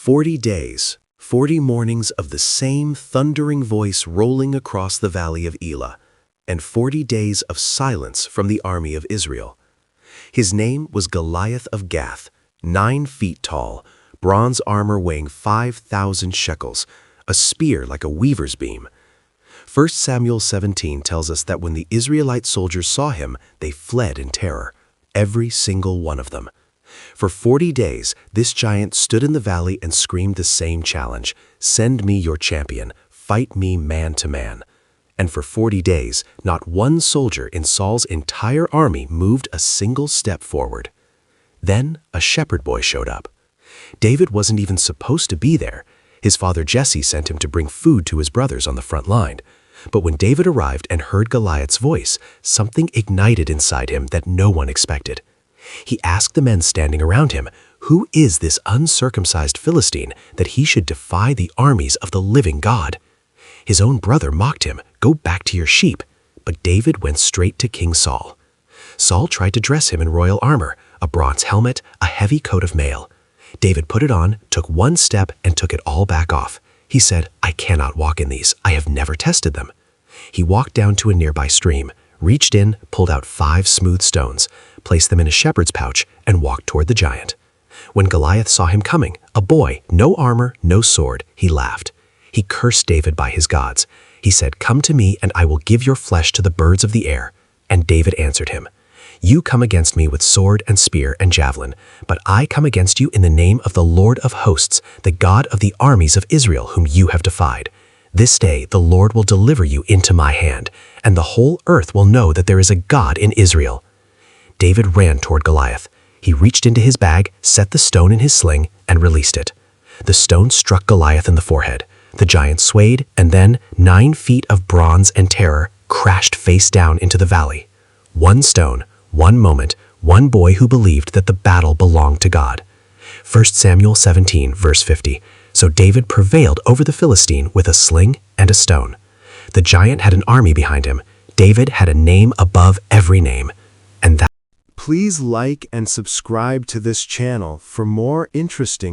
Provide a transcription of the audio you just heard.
40 days, 40 mornings of the same thundering voice rolling across the valley of Elah, and 40 days of silence from the army of Israel. His name was Goliath of Gath, 9 feet tall, bronze armor weighing 5,000 shekels, a spear like a weaver's beam. 1 Samuel 17 tells us that when the Israelite soldiers saw him, they fled in terror, every single one of them. For 40 days, this giant stood in the valley and screamed the same challenge, "Send me your champion, fight me man to man." And for 40 days, not one soldier in Saul's entire army moved a single step forward. Then a shepherd boy showed up. David wasn't even supposed to be there. His father Jesse sent him to bring food to his brothers on the front line. But when David arrived and heard Goliath's voice, something ignited inside him that no one expected. He asked the men standing around him, "Who is this uncircumcised Philistine that he should defy the armies of the living God?" His own brother mocked him, "Go back to your sheep." But David went straight to King Saul. Saul tried to dress him in royal armor, a bronze helmet, a heavy coat of mail. David put it on, took one step, and took it all back off. He said, "I cannot walk in these. I have never tested them." He walked down to a nearby stream, reached in, pulled out 5 smooth stones, placed them in a shepherd's pouch, and walked toward the giant. When Goliath saw him coming, a boy, no armor, no sword, he laughed. He cursed David by his gods. He said, "Come to me, and I will give your flesh to the birds of the air." And David answered him, "You come against me with sword and spear and javelin, but I come against you in the name of the Lord of hosts, the God of the armies of Israel, whom you have defied. This day the Lord will deliver you into my hand, and the whole earth will know that there is a God in Israel." David ran toward Goliath. He reached into his bag, set the stone in his sling, and released it. The stone struck Goliath in the forehead. The giant swayed, and then 9 feet of bronze and terror crashed face down into the valley. One stone, one moment, one boy who believed that the battle belonged to God. 1 Samuel 17, verse 50. So David prevailed over the Philistine with a sling and a stone. The giant had an army behind him. David had a name above every name. And that. Please like and subscribe to this channel for more interesting